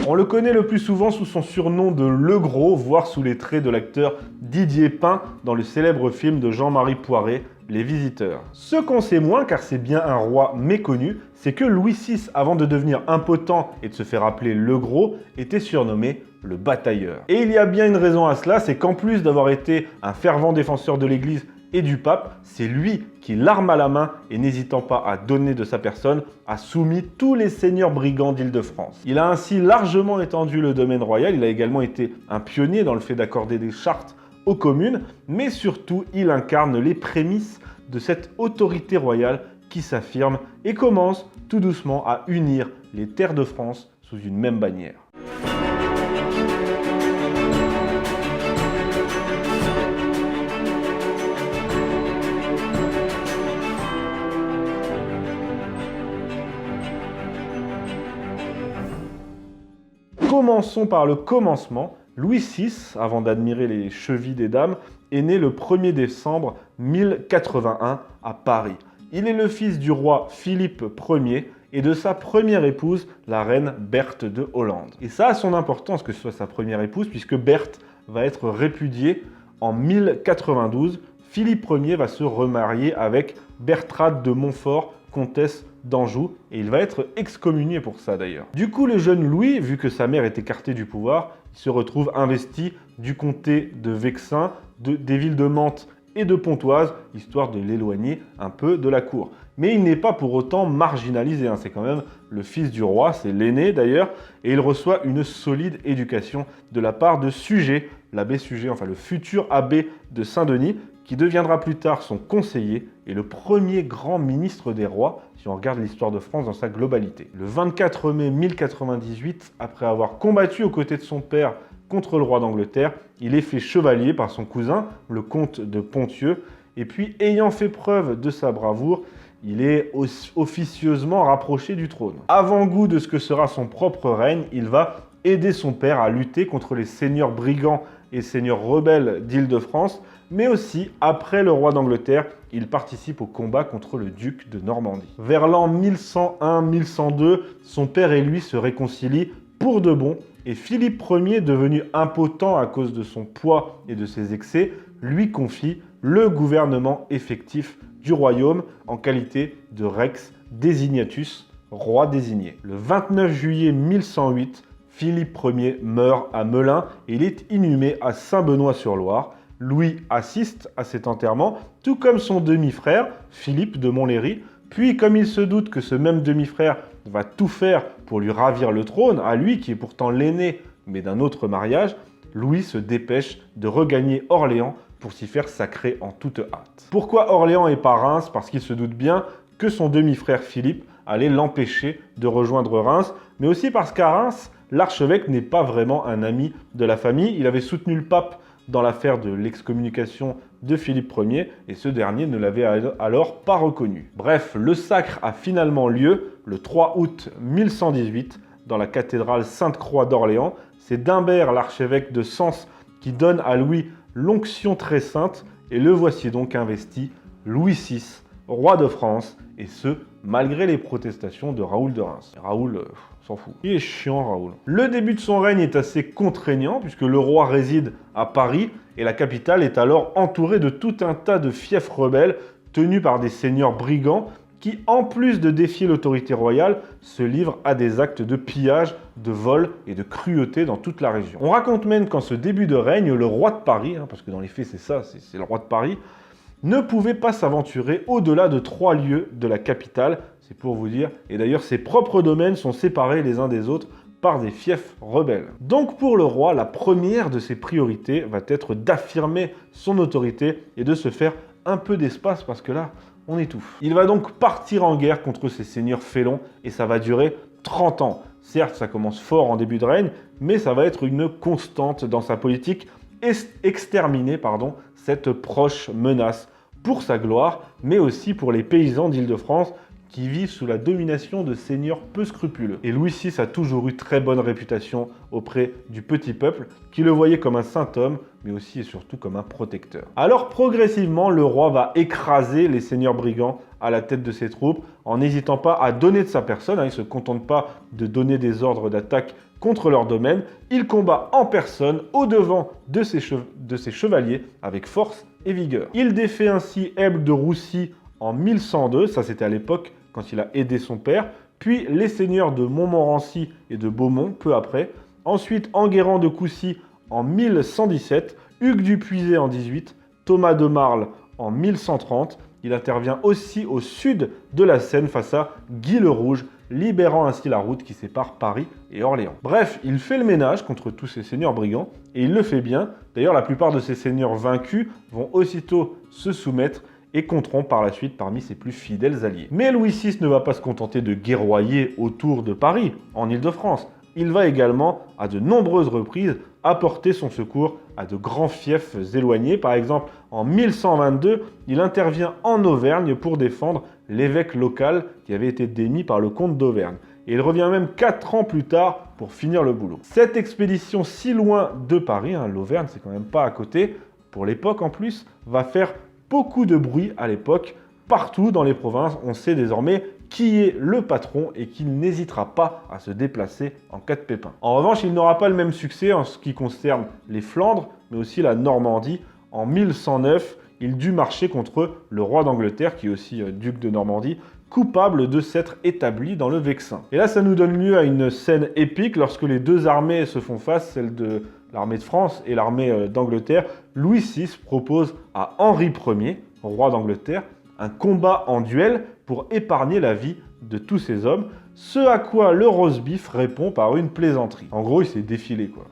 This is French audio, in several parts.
On le connaît le plus souvent sous son surnom de Le Gros, voire sous les traits de l'acteur Didier Pin dans le célèbre film de Jean-Marie Poiret, Les Visiteurs. Ce qu'on sait moins, car c'est bien un roi méconnu, c'est que Louis VI, avant de devenir impotent et de se faire appeler Le Gros, était surnommé le Batailleur. Et il y a bien une raison à cela, c'est qu'en plus d'avoir été un fervent défenseur de l'Église et du pape, c'est lui qui, l'arme à la main et n'hésitant pas à donner de sa personne, a soumis tous les seigneurs brigands d'Île-de-France. Il a ainsi largement étendu le domaine royal, il a également été un pionnier dans le fait d'accorder des chartes aux communes, mais surtout il incarne les prémices de cette autorité royale qui s'affirme et commence tout doucement à unir les terres de France sous une même bannière. Commençons par le commencement. Louis VI, avant d'admirer les chevilles des dames, est né le 1er décembre 1081 à Paris. Il est le fils du roi Philippe Ier et de sa première épouse, la reine Berthe de Hollande. Et ça a son importance que ce soit sa première épouse, puisque Berthe va être répudiée en 1092. Philippe Ier va se remarier avec Bertrade de Montfort, comtesse d'Anjou, et il va être excommunié pour ça d'ailleurs. Du coup, le jeune Louis, vu que sa mère est écartée du pouvoir, il se retrouve investi du comté de Vexin, des villes de Mantes et de Pontoise, histoire de l'éloigner un peu de la cour. Mais il n'est pas pour autant marginalisé, c'est quand même le fils du roi, c'est l'aîné d'ailleurs, et il reçoit une solide éducation de la part de Suger, l'abbé Suger, enfin le futur abbé de Saint-Denis, qui deviendra plus tard son conseiller et le premier grand ministre des rois, si on regarde l'histoire de France dans sa globalité. Le 24 mai 1098, après avoir combattu aux côtés de son père contre le roi d'Angleterre, il est fait chevalier par son cousin, le comte de Ponthieu, et puis ayant fait preuve de sa bravoure, il est officieusement rapproché du trône. Avant-goût de ce que sera son propre règne, il va aider son père à lutter contre les seigneurs brigands et seigneurs rebelles d'Île-de-France, mais aussi, après le roi d'Angleterre, il participe au combat contre le duc de Normandie. Vers l'an 1101-1102, son père et lui se réconcilient pour de bon, et Philippe Ier, devenu impotent à cause de son poids et de ses excès, lui confie le gouvernement effectif du royaume en qualité de Rex Designatus, roi désigné. Le 29 juillet 1108, Philippe Ier meurt à Melun et il est inhumé à Saint-Benoît-sur-Loire. Louis assiste à cet enterrement, tout comme son demi-frère, Philippe de Montlhéry. Puis, comme il se doute que ce même demi-frère va tout faire pour lui ravir le trône, à lui qui est pourtant l'aîné, mais d'un autre mariage, Louis se dépêche de regagner Orléans pour s'y faire sacrer en toute hâte. Pourquoi Orléans et pas Reims? Parce qu'il se doute bien que son demi-frère Philippe allait l'empêcher de rejoindre Reims, mais aussi parce qu'à Reims, l'archevêque n'est pas vraiment un ami de la famille. Il avait soutenu le pape dans l'affaire de l'excommunication de Philippe Ier, et ce dernier ne l'avait alors pas reconnu. Bref, le sacre a finalement lieu le 3 août 1118 dans la cathédrale Sainte-Croix d'Orléans. C'est Dimbert, l'archevêque de Sens, qui donne à Louis l'onction très sainte, et le voici donc investi Louis VI, roi de France, et ce, malgré les protestations de Raoul de Reims. Raoul, s'en fout. Il est chiant, Raoul. Le début de son règne est assez contraignant, puisque le roi réside à Paris, et la capitale est alors entourée de tout un tas de fiefs rebelles, tenus par des seigneurs brigands, qui, en plus de défier l'autorité royale, se livrent à des actes de pillage, de vol et de cruauté dans toute la région. On raconte même qu'en ce début de règne, le roi de Paris, parce que dans les faits c'est ça, c'est le roi de Paris, ne pouvait pas s'aventurer au-delà de 3 lieues de la capitale, c'est pour vous dire, et d'ailleurs ses propres domaines sont séparés les uns des autres par des fiefs rebelles. Donc pour le roi, la première de ses priorités va être d'affirmer son autorité et de se faire un peu d'espace parce que là, on étouffe. Il va donc partir en guerre contre ces seigneurs félons et ça va durer 30 ans. Certes, ça commence fort en début de règne, mais ça va être une constante dans sa politique, exterminer cette proche menace pour sa gloire, mais aussi pour les paysans d'Île-de-France qui vivent sous la domination de seigneurs peu scrupuleux. Et Louis VI a toujours eu très bonne réputation auprès du petit peuple, qui le voyait comme un saint homme, mais aussi et surtout comme un protecteur. Alors progressivement, le roi va écraser les seigneurs brigands à la tête de ses troupes, en n'hésitant pas à donner de sa personne. Il ne se contente pas de donner des ordres d'attaque contre leur domaine. Il combat en personne au-devant de ses chevaliers avec force et vigueur. Il défait ainsi Eble de Roussy en 1102, ça c'était à l'époque quand il a aidé son père, puis les seigneurs de Montmorency et de Beaumont peu après, ensuite Enguerrand de Coucy en 1117, Hugues du Puiset en 18, Thomas de Marle en 1130. Il intervient aussi au sud de la Seine face à Guy le Rouge, libérant ainsi la route qui sépare Paris et Orléans. Bref, il fait le ménage contre tous ces seigneurs brigands, et il le fait bien. D'ailleurs, la plupart de ces seigneurs vaincus vont aussitôt se soumettre et compteront par la suite parmi ses plus fidèles alliés. Mais Louis VI ne va pas se contenter de guerroyer autour de Paris, en Île-de-France. Il va également, à de nombreuses reprises, apporter son secours à de grands fiefs éloignés. Par exemple, en 1122, il intervient en Auvergne pour défendre l'évêque local qui avait été démis par le comte d'Auvergne. Et il revient même 4 ans plus tard pour finir le boulot. Cette expédition si loin de Paris, l'Auvergne c'est quand même pas à côté, pour l'époque en plus, va faire beaucoup de bruit à l'époque. Partout dans les provinces, on sait désormais qui est le patron et qu'il n'hésitera pas à se déplacer en cas de pépin. En revanche, il n'aura pas le même succès en ce qui concerne les Flandres, mais aussi la Normandie. En 1109, il dut marcher contre le roi d'Angleterre, qui est aussi duc de Normandie, coupable de s'être établi dans le Vexin. Et là, ça nous donne lieu à une scène épique lorsque les deux armées se font face, celle de l'armée de France et l'armée d'Angleterre. Louis VI propose à Henri Ier, roi d'Angleterre, un combat en duel pour épargner la vie de tous ces hommes, ce à quoi le Rosbif répond par une plaisanterie. En gros, il s'est défilé, quoi.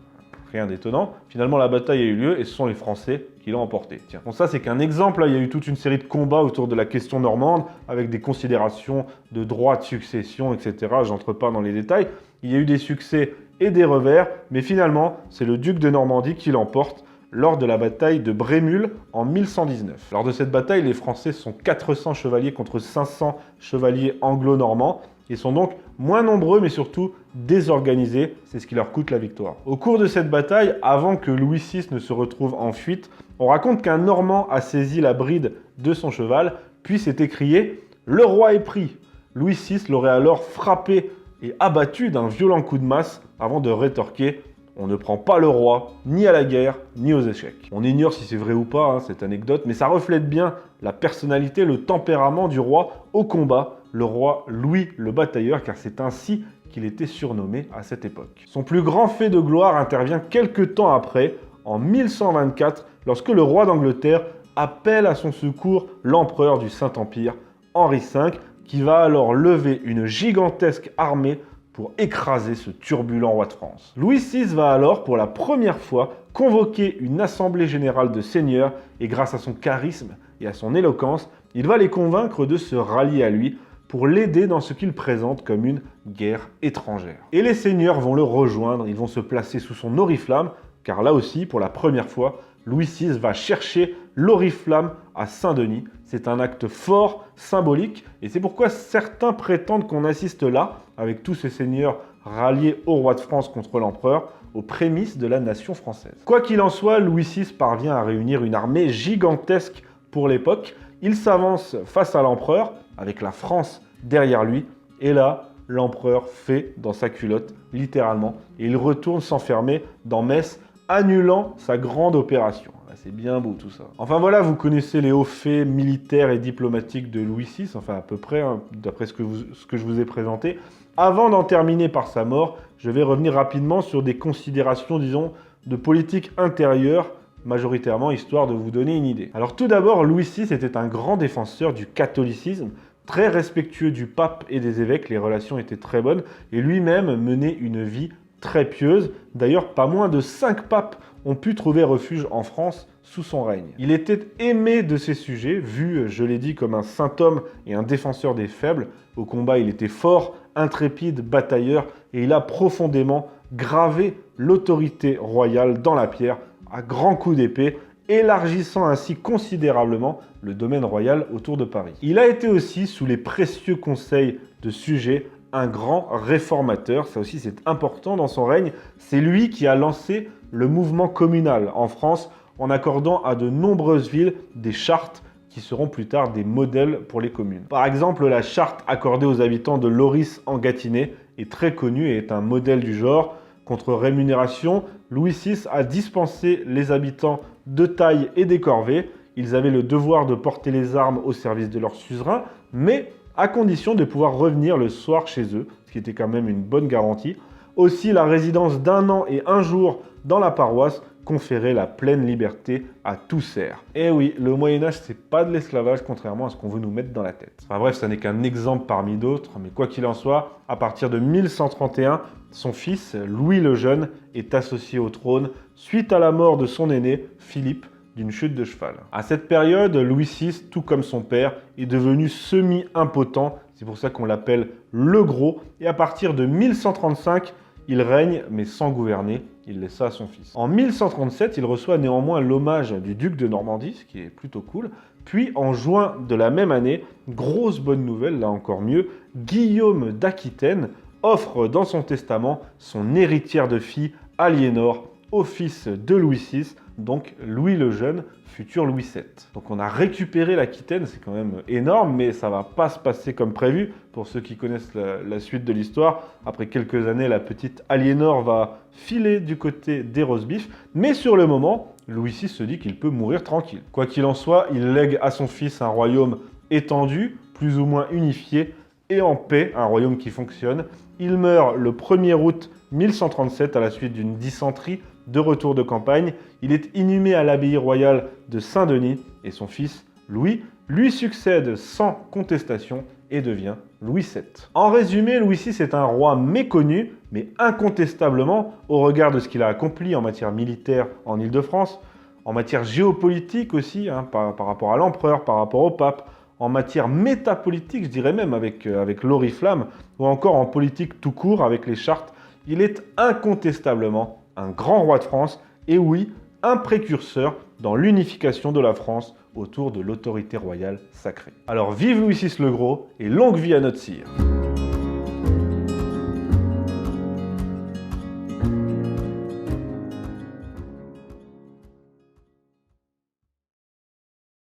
Rien d'étonnant. Finalement, la bataille a eu lieu et ce sont les Français qui l'ont emporté. Tiens, bon, ça c'est qu'un exemple. Là, il y a eu toute une série de combats autour de la question normande avec des considérations de droit de succession, etc. J'entre pas dans les détails. Il y a eu des succès et des revers, mais finalement, c'est le duc de Normandie qui l'emporte lors de la bataille de Brémul en 1119. Lors de cette bataille, les Français sont 400 chevaliers contre 500 chevaliers anglo-normands. Ils sont donc moins nombreux, mais surtout désorganisés. C'est ce qui leur coûte la victoire. Au cours de cette bataille, avant que Louis VI ne se retrouve en fuite, on raconte qu'un Normand a saisi la bride de son cheval, puis s'est écrié « Le roi est pris ». Louis VI l'aurait alors frappé et abattu d'un violent coup de masse avant de rétorquer « On ne prend pas le roi, ni à la guerre, ni aux échecs ». On ignore si c'est vrai ou pas, cette anecdote, mais ça reflète bien la personnalité, le tempérament du roi au combat, le roi Louis le Batailleur, car c'est ainsi qu'il était surnommé à cette époque. Son plus grand fait de gloire intervient quelques temps après, en 1124, lorsque le roi d'Angleterre appelle à son secours l'empereur du Saint-Empire, Henri V, qui va alors lever une gigantesque armée pour écraser ce turbulent roi de France. Louis VI va alors, pour la première fois, convoquer une assemblée générale de seigneurs, et grâce à son charisme et à son éloquence, il va les convaincre de se rallier à lui pour l'aider dans ce qu'il présente comme une guerre étrangère. Et les seigneurs vont le rejoindre, ils vont se placer sous son oriflamme, car là aussi, pour la première fois, Louis VI va chercher l'oriflamme à Saint-Denis. C'est un acte fort, symbolique, et c'est pourquoi certains prétendent qu'on assiste là, avec tous ces seigneurs ralliés au roi de France contre l'empereur, aux prémices de la nation française. Quoi qu'il en soit, Louis VI parvient à réunir une armée gigantesque pour l'époque. Il s'avance face à l'empereur, avec la France derrière lui, et là, l'empereur fait dans sa culotte, littéralement, et il retourne s'enfermer dans Metz, annulant sa grande opération. C'est bien beau tout ça. Enfin voilà, vous connaissez les hauts faits militaires et diplomatiques de Louis VI, enfin à peu près, d'après ce que je vous ai présenté. Avant d'en terminer par sa mort, je vais revenir rapidement sur des considérations, disons, de politique intérieure, majoritairement, histoire de vous donner une idée. Alors tout d'abord, Louis VI était un grand défenseur du catholicisme, très respectueux du pape et des évêques, les relations étaient très bonnes, et lui-même menait une vie très pieuse. D'ailleurs, pas moins de 5 papes ont pu trouver refuge en France sous son règne. Il était aimé de ses sujets, vu, je l'ai dit, comme un saint homme et un défenseur des faibles. Au combat, il était fort, intrépide, batailleur, et il a profondément gravé l'autorité royale dans la pierre à grands coups d'épée, élargissant ainsi considérablement le domaine royal autour de Paris. Il a été aussi, sous les précieux conseils de sujets, un grand réformateur. Ça aussi, c'est important dans son règne. C'est lui qui a lancé le mouvement communal en France en accordant à de nombreuses villes des chartes qui seront plus tard des modèles pour les communes. Par exemple, la charte accordée aux habitants de Loris en Gâtinais est très connue et est un modèle du genre. Contre rémunération, Louis VI a dispensé les habitants de taille et des corvées. Ils avaient le devoir de porter les armes au service de leur suzerain, mais à condition de pouvoir revenir le soir chez eux, ce qui était quand même une bonne garantie. Aussi, la résidence d'1 an et 1 jour dans la paroisse conférait la pleine liberté à tout serf. Et oui, le Moyen-Âge, c'est pas de l'esclavage, contrairement à ce qu'on veut nous mettre dans la tête. Enfin bref, ça n'est qu'un exemple parmi d'autres, mais quoi qu'il en soit, à partir de 1131, son fils, Louis le Jeune, est associé au trône suite à la mort de son aîné, Philippe, d'une chute de cheval. À cette période, Louis VI, tout comme son père, est devenu semi-impotent, c'est pour ça qu'on l'appelle le Gros, et à partir de 1135, il règne, mais sans gouverner, il laisse ça à son fils. En 1137, il reçoit néanmoins l'hommage du duc de Normandie, ce qui est plutôt cool. Puis, en juin de la même année, grosse bonne nouvelle, là encore mieux, Guillaume d'Aquitaine offre dans son testament son héritière de fille, Aliénor, au fils de Louis VI, donc Louis le Jeune, futur Louis VII. Donc on a récupéré l'Aquitaine, c'est quand même énorme, mais ça va pas se passer comme prévu. Pour ceux qui connaissent la suite de l'histoire, après quelques années, la petite Aliénor va filer du côté des Rosbifs, mais sur le moment, Louis VI se dit qu'il peut mourir tranquille. Quoi qu'il en soit, il lègue à son fils un royaume étendu, plus ou moins unifié, et en paix, un royaume qui fonctionne. Il meurt le 1er août 1137 à la suite d'une dysenterie de retour de campagne. Il est inhumé à l'abbaye royale de Saint-Denis et son fils, Louis, lui succède sans contestation et devient Louis VII. En résumé, Louis VI est un roi méconnu, mais incontestablement, au regard de ce qu'il a accompli en matière militaire en Île-de-France, en matière géopolitique aussi, par rapport à l'empereur, par rapport au pape, en matière métapolitique, je dirais même, avec l'oriflamme, ou encore en politique tout court avec les chartes, il est incontestablement un grand roi de France, et oui, un précurseur dans l'unification de la France autour de l'autorité royale sacrée. Alors vive Louis VI le Gros, et longue vie à notre sire!